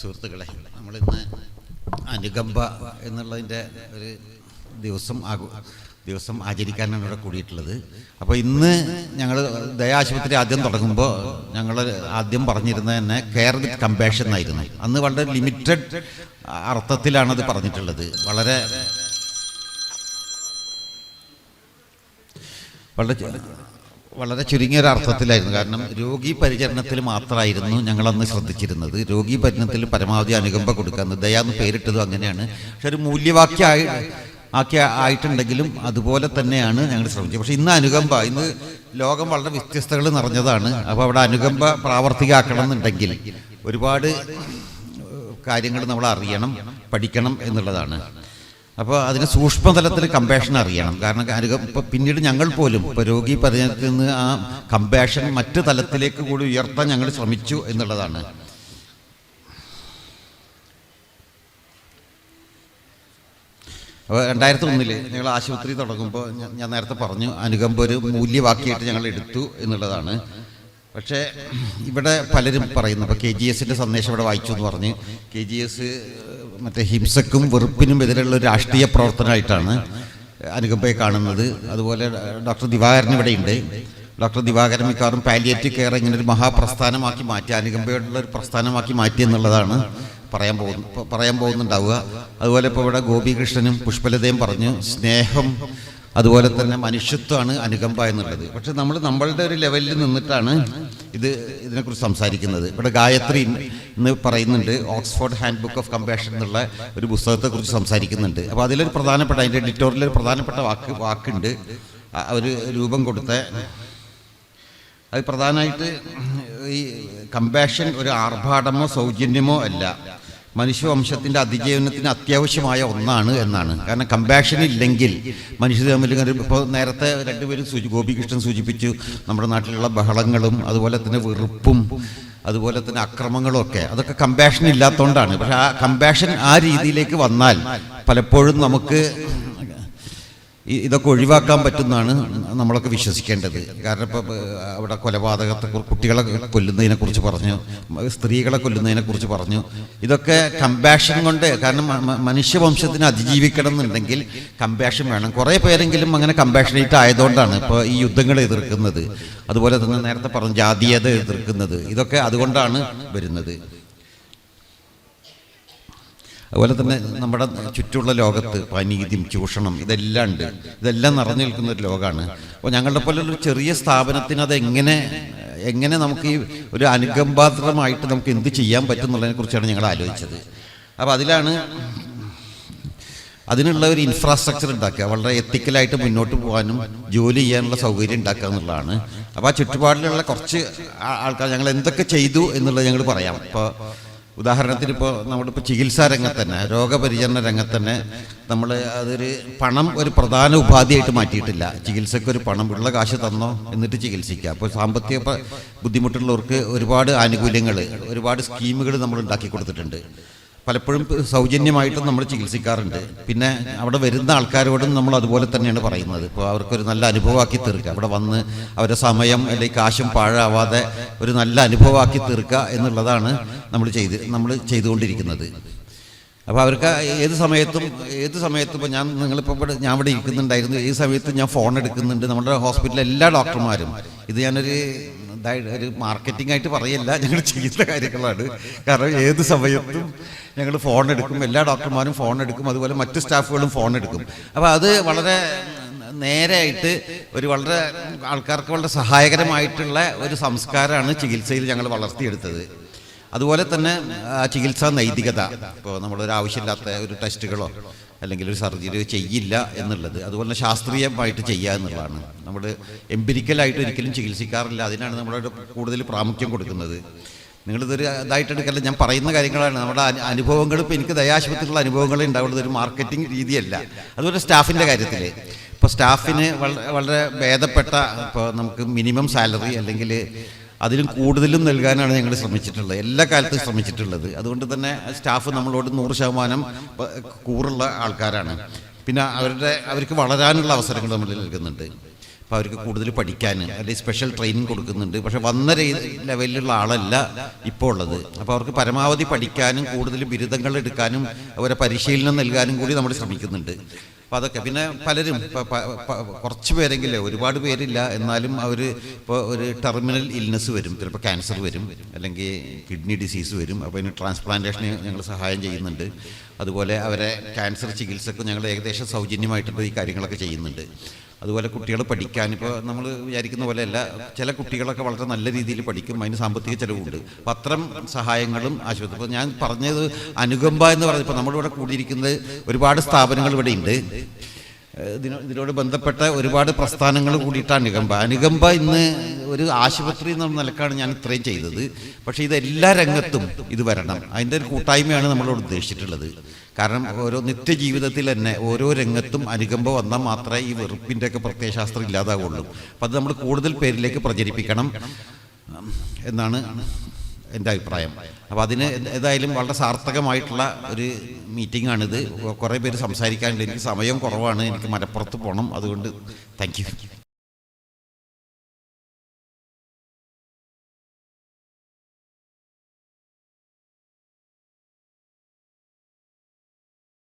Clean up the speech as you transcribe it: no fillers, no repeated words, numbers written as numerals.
സുഹൃത്തുക്കളെ, നമ്മളിന്ന് അനുകമ്പ എന്നുള്ളതിൻ്റെ ഒരു ദിവസം ആചരിക്കാനാണ് ഇവിടെ കൂടിയിട്ടുള്ളത്. അപ്പോൾ ഇന്ന് ഞങ്ങൾ ദയാശുപത്രി ആദ്യം തുടങ്ങുമ്പോൾ ഞങ്ങൾ ആദ്യം പറഞ്ഞിരുന്നത് തന്നെ കെയർ വിത്ത് കമ്പാഷൻ എന്നായിരുന്നു. അന്ന് വളരെ ലിമിറ്റഡ് അർത്ഥത്തിലാണത് പറഞ്ഞിട്ടുള്ളത്. വളരെ ചുരുങ്ങിയൊരു അർത്ഥത്തിലായിരുന്നു. കാരണം രോഗി പരിചരണത്തിൽ മാത്രമായിരുന്നു ഞങ്ങളന്ന് ശ്രദ്ധിച്ചിരുന്നത്. രോഗി പരിചരണത്തിൽ പരമാവധി അനുകമ്പ കൊടുക്കുന്നത്, ദയാന്ന് പേരിട്ടതും അങ്ങനെയാണ്. പക്ഷെ ഒരു മൂല്യവാക്യം ആയിട്ടുണ്ടെങ്കിലും അതുപോലെ തന്നെയാണ് ഞങ്ങൾ ശ്രമിച്ചത്. പക്ഷെ ഇന്ന് അനുകമ്പ, ഇന്ന് ലോകം വളരെ വ്യത്യസ്തകൾ നിറഞ്ഞതാണ്. അപ്പോൾ അവിടെ അനുകമ്പ പ്രാവർത്തികമാക്കണം എന്നുണ്ടെങ്കിൽ ഒരുപാട് കാര്യങ്ങൾ നമ്മൾ അറിയണം, പഠിക്കണം എന്നുള്ളതാണ്. അപ്പോൾ അതിന് സൂക്ഷ്മതലത്തിൽ കമ്പാഷൻ അറിയണം. കാരണം ഇപ്പോൾ പിന്നീട് ഞങ്ങൾ പോലും ഇപ്പോൾ രോഗി പരിചരണത്തിൽ നിന്ന് ആ കമ്പാഷൻ മറ്റ് തലത്തിലേക്ക് കൂടി ഉയർത്താൻ ഞങ്ങൾ ശ്രമിച്ചു എന്നുള്ളതാണ്. അപ്പോൾ 2001 ഞങ്ങൾ ആശുപത്രി തുടങ്ങുമ്പോൾ ഞാൻ നേരത്തെ പറഞ്ഞു അനുകമ്പ ഒരു മൂല്യവാക്യമായിട്ട് ഞങ്ങൾ എടുത്തു എന്നുള്ളതാണ്. പക്ഷേ ഇവിടെ പലരും പറയുന്നു, ഇപ്പോൾ KGSൻ്റെ സന്ദേശം ഇവിടെ വായിച്ചു എന്ന് പറഞ്ഞ് KGS മറ്റേ ഹിംസക്കും വെറുപ്പിനും എതിരെയുള്ള ഒരു രാഷ്ട്രീയ പ്രവർത്തനമായിട്ടാണ് അനുകമ്പയെ കാണുന്നത്. അതുപോലെ ഡോക്ടർ ദിവാകരൻ ഇവിടെയുണ്ട്. ഡോക്ടർ ദിവാകരൻ മിക്കവാറും പാലിയേറ്റീവ് കെയർ ഇങ്ങനെ ഒരു മഹാപ്രസ്ഥാനമാക്കി മാറ്റി, അനുകമ്പയോടുള്ള ഒരു പ്രസ്ഥാനമാക്കി മാറ്റി എന്നുള്ളതാണ് പറയാൻ പോകുന്നുണ്ടാവുക. അതുപോലെ ഇപ്പോൾ ഇവിടെ ഗോപികൃഷ്ണനും പുഷ്പലതയും പറഞ്ഞു സ്നേഹം അതുപോലെ തന്നെ മനുഷ്യത്വമാണ് അനുകമ്പ എന്നുള്ളത്. പക്ഷെ നമ്മളുടെ ഒരു ലെവലിൽ നിന്നിട്ടാണ് ഇതിനെക്കുറിച്ച് സംസാരിക്കുന്നത്. ഇവിടെ ഗായത്രി എന്ന് പറയുന്നുണ്ട്, Oxford hand book of compassion എന്നുള്ള ഒരു പുസ്തകത്തെക്കുറിച്ച് സംസാരിക്കുന്നുണ്ട്. അപ്പോൾ അതിലൊരു പ്രധാനപ്പെട്ട, അതിൻ്റെ എഡിറ്റോറിയൽ ഒരു പ്രധാനപ്പെട്ട വാക്കുണ്ട്, ഒരു രൂപം കൊടുത്ത. അത് പ്രധാനമായിട്ട് ഈ കമ്പാഷൻ ഒരു ആർഭാടമോ സൗജന്യമോ അല്ല, മനുഷ്യവംശത്തിൻ്റെ അതിജീവനത്തിന് അത്യാവശ്യമായ ഒന്നാണ് എന്നാണ്. കാരണം കമ്പാഷൻ ഇല്ലെങ്കിൽ മനുഷ്യർ തമ്മിൽ, ഇപ്പോൾ നേരത്തെ രണ്ടുപേരും ഗോപികൃഷ്ണൻ സൂചിപ്പിച്ചു, നമ്മുടെ നാട്ടിലുള്ള ബഹളങ്ങളും അതുപോലെ തന്നെ വെറുപ്പും അതുപോലെ തന്നെ അക്രമങ്ങളും ഒക്കെ, അതൊക്കെ കമ്പാഷൻ ഇല്ലാത്തതുകൊണ്ടാണ്. പക്ഷെ ആ കമ്പാഷൻ ആ രീതിയിലേക്ക് വന്നാൽ പലപ്പോഴും നമുക്ക് ഇതൊക്കെ ഒഴിവാക്കാൻ പറ്റുന്നതാണ് നമ്മളൊക്കെ വിശ്വസിക്കേണ്ടത്. കാരണം ഇപ്പോൾ അവിടെ കൊലപാതകത്തെ, കുട്ടികളെ കൊല്ലുന്നതിനെ കുറിച്ച് പറഞ്ഞു, സ്ത്രീകളെ കൊല്ലുന്നതിനെ കുറിച്ച് പറഞ്ഞു. ഇതൊക്കെ കമ്പാഷൻ കൊണ്ട്, കാരണം മനുഷ്യവംശത്തിന് അതിജീവിക്കണം എന്നുണ്ടെങ്കിൽ കമ്പാഷൻ വേണം. കുറേ പേരെങ്കിലും അങ്ങനെ കമ്പാഷനേറ്റ് ആയതുകൊണ്ടാണ് ഇപ്പോൾ ഈ യുദ്ധങ്ങൾ എതിർക്കുന്നത്. അതുപോലെ തന്നെ നേരത്തെ പറഞ്ഞു ജാതീയത എതിർക്കുന്നത്. ഇതൊക്കെ അതുകൊണ്ടാണ് വരുന്നത്. അതുപോലെ തന്നെ നമ്മുടെ ചുറ്റുമുള്ള ലോകത്ത് അനീതിയും ചൂഷണം ഇതെല്ലാം ഉണ്ട്. ഇതെല്ലാം നിറഞ്ഞു നിൽക്കുന്ന ഒരു ലോകമാണ്. അപ്പോൾ ഞങ്ങളുടെ പോലുള്ള ഒരു ചെറിയ സ്ഥാപനത്തിന് അത് എങ്ങനെ നമുക്ക് ഈ ഒരു അനുകമ്പാത്രമായിട്ട് നമുക്ക് എന്ത് ചെയ്യാൻ പറ്റും എന്നുള്ളതിനെ കുറിച്ചാണ് ഞങ്ങൾ ആലോചിച്ചത്. അപ്പോൾ അതിനുള്ള ഒരു ഇൻഫ്രാസ്ട്രക്ചർ ഉണ്ടാക്കുക, വളരെ എത്തിക്കലായിട്ട് മുന്നോട്ട് പോകാനും ജോലി ചെയ്യാനുള്ള സൗകര്യം ഉണ്ടാക്കുക എന്നുള്ളതാണ്. അപ്പോൾ ആ ചുറ്റുപാടിലുള്ള കുറച്ച് ആൾക്കാർ ഞങ്ങൾ എന്തൊക്കെ ചെയ്തു എന്നുള്ളത് ഞങ്ങൾ പറയാം. ഇപ്പോൾ ഉദാഹരണത്തിന് ഇപ്പോൾ നമ്മളിപ്പോൾ ചികിത്സാ രംഗത്ത് തന്നെ, രോഗപരിചരണ രംഗത്ത് തന്നെ നമ്മൾ പണം ഒരു പ്രധാന ഉപാധിയായിട്ട് മാറ്റിയിട്ടില്ല. ചികിത്സക്കൊരു പണം, ഉള്ള കാശ് തന്നോ എന്നിട്ട് ചികിത്സിക്കുക. അപ്പോൾ സാമ്പത്തിക ബുദ്ധിമുട്ടുള്ളവർക്ക് ഒരുപാട് ആനുകൂല്യങ്ങൾ, ഒരുപാട് സ്കീമുകൾ നമ്മൾ ഉണ്ടാക്കി കൊടുത്തിട്ടുണ്ട്. പലപ്പോഴും സൗജന്യമായിട്ടും നമ്മൾ ചികിത്സിക്കാറുണ്ട്. പിന്നെ അവിടെ വരുന്ന ആൾക്കാരോടും നമ്മൾ അതുപോലെ തന്നെയാണ് പറയുന്നത്. ഇപ്പോൾ അവർക്കൊരു നല്ല അനുഭവമാക്കി തീർക്കുക, അവിടെ വന്ന് അവരുടെ സമയം അല്ലെങ്കിൽ കാശും പാഴാവാതെ ഒരു നല്ല അനുഭവമാക്കി തീർക്കുക എന്നുള്ളതാണ് നമ്മൾ ചെയ്തുകൊണ്ടിരിക്കുന്നത്. അപ്പോൾ അവർക്ക് ഏത് സമയത്തും ഇപ്പോൾ ഞാൻ ഇവിടെ ഇരിക്കുന്നുണ്ടായിരുന്നു, ഏത് സമയത്തും ഞാൻ ഫോൺ എടുക്കുന്നുണ്ട്. നമ്മുടെ ഹോസ്പിറ്റലിലെ എല്ലാ ഡോക്ടർമാരും, ഇത് ഞാനൊരു മാർക്കറ്റിംഗ് ആയിട്ട് പറയല്ല, ഞങ്ങൾ ചെയ്യുന്ന കാര്യങ്ങളാണ്. കാരണം ഏത് സമയത്തും ഞങ്ങൾ ഫോൺ എടുക്കും, എല്ലാ ഡോക്ടർമാരും ഫോൺ എടുക്കും, അതുപോലെ മറ്റ് സ്റ്റാഫുകളും ഫോൺ എടുക്കും. അപ്പോൾ അത് വളരെ നേരെയായിട്ട് വളരെ ആൾക്കാർക്ക് വളരെ സഹായകരമായിട്ടുള്ള ഒരു സംസ്കാരമാണ് ചികിത്സയിൽ ഞങ്ങൾ വളർത്തിയെടുത്തത്. അതുപോലെ തന്നെ ചികിത്സാ നൈതികത, ഇപ്പോൾ നമ്മളൊരു ആവശ്യമില്ലാത്ത ഒരു ടെസ്റ്റുകളോ അല്ലെങ്കിൽ ഒരു സർജറി ചെയ്യില്ല എന്നുള്ളത്, അതുപോലെ ശാസ്ത്രീയമായിട്ട് ചെയ്യുക എന്നുള്ളതാണ്. നമ്മൾ എംപിരിക്കലായിട്ട് ഒരിക്കലും ചികിത്സിക്കാറില്ല, അതിനാണ് നമ്മളോട് കൂടുതൽ പ്രാമുഖ്യം കൊടുക്കുന്നത്. നിങ്ങളിതൊരു ഇതായിട്ട് എടുക്കല്ല, ഞാൻ പറയുന്ന കാര്യങ്ങളാണ് നമ്മുടെ അനുഭവങ്ങൾ. ഇപ്പോൾ എനിക്ക് ദയാശുപത്രിയിലുള്ള അനുഭവങ്ങളെ ഉണ്ടാവുള്ളത്, ഒരു മാർക്കറ്റിംഗ് രീതിയല്ല. അതുപോലെ സ്റ്റാഫിൻ്റെ കാര്യത്തിൽ ഇപ്പോൾ സ്റ്റാഫിന് വളരെ ഭേദപ്പെട്ട, ഇപ്പോൾ നമുക്ക് മിനിമം സാലറി അല്ലെങ്കിൽ അതിലും കൂടുതലും നൽകാനാണ് ഞങ്ങൾ ശ്രമിച്ചിട്ടുള്ളത്, എല്ലാ കാലത്തും ശ്രമിച്ചിട്ടുള്ളത്. അതുകൊണ്ട് തന്നെ സ്റ്റാഫ് നമ്മളോട് 100% കൂറുള്ള ആൾക്കാരാണ്. പിന്നെ അവർക്ക് വളരാനുള്ള അവസരങ്ങൾ നമ്മൾ നൽകുന്നുണ്ട്. അപ്പോൾ അവർക്ക് കൂടുതൽ പഠിക്കാൻ അല്ലെങ്കിൽ സ്പെഷ്യൽ ട്രെയിനിങ് കൊടുക്കുന്നുണ്ട്. പക്ഷെ വന്ന ലെവലിലുള്ള ആളല്ല ഇപ്പോൾ ഉള്ളത്. അപ്പോൾ അവർക്ക് പരമാവധി പഠിക്കാനും കൂടുതൽ ബിരുദങ്ങൾ എടുക്കാനും അവരെ പരിശീലനം നൽകാനും കൂടി നമ്മൾ ശ്രമിക്കുന്നുണ്ട്. അപ്പോൾ അതൊക്കെ പിന്നെ പലരും കുറച്ച് പേരെങ്കിലും, ഒരുപാട് പേരില്ല, എന്നാലും അവർ ഇപ്പോൾ ഒരു ടെർമിനൽ ഇൽനെസ് വരും, ചിലപ്പോൾ ക്യാൻസർ വരും, അല്ലെങ്കിൽ കിഡ്നി ഡിസീസ് വരും. അപ്പോൾ അതിന് ട്രാൻസ്പ്ലാന്റേഷന് ഞങ്ങൾ സഹായം ചെയ്യുന്നുണ്ട്. അതുപോലെ അവരെ ക്യാൻസർ ചികിത്സക്ക് ഞങ്ങൾ ഏകദേശം സൗജന്യമായിട്ടുള്ള ഈ കാര്യങ്ങളൊക്കെ ചെയ്യുന്നുണ്ട്. അതുപോലെ കുട്ടികൾ പഠിക്കാൻ, ഇപ്പോൾ നമ്മൾ വിചാരിക്കുന്ന പോലെയല്ല, ചില കുട്ടികളൊക്കെ വളരെ നല്ല രീതിയിൽ പഠിക്കും, അതിന് സാമ്പത്തിക ചെലവുണ്ട്. അപ്പം അത്തരം സഹായങ്ങളും ആശുപത്രി. ഇപ്പോൾ ഞാൻ പറഞ്ഞത് അനുകമ്പ എന്ന് പറഞ്ഞത്, ഇപ്പോൾ നമ്മളിവിടെ കൂടിയിരിക്കുന്നത് ഒരുപാട് സ്ഥാപനങ്ങൾ ഇവിടെ ഉണ്ട്. ഇതിനോട് ബന്ധപ്പെട്ട ഒരുപാട് പ്രസ്ഥാനങ്ങൾ കൂടിയിട്ടാണ് അനുകമ്പ ഇന്ന് ഒരു ആശുപത്രി എന്ന നിലക്കാണ് ഞാൻ ഇത്രയും ചെയ്തത്. പക്ഷേ ഇത് എല്ലാ രംഗത്തും ഇത് വരണം, അതിൻ്റെ ഒരു കൂട്ടായ്മയാണ് നമ്മളോട് ഉദ്ദേശിച്ചിട്ടുള്ളത്. കാരണം ഓരോ നിത്യജീവിതത്തിൽ തന്നെ ഓരോ രംഗത്തും അനുകമ്പ വന്നാൽ മാത്രമേ ഈ വെറുപ്പിൻ്റെ ഒക്കെ പ്രത്യയശാസ്ത്രം ഇല്ലാതാവുള്ളൂ. അപ്പം അത് നമ്മൾ കൂടുതൽ പേരിലേക്ക് പ്രചരിപ്പിക്കണം എന്നാണ് എൻ്റെ അഭിപ്രായം. അപ്പോൾ അതിന് ഏതായാലും വളരെ സാർത്ഥകമായിട്ടുള്ള ഒരു മീറ്റിംഗാണിത്. കുറേ പേര് സംസാരിക്കാനുണ്ട്, എനിക്ക് സമയം കുറവാണ്, എനിക്ക് മലപ്പുറത്ത് പോകണം. അതുകൊണ്ട് താങ്ക് യു.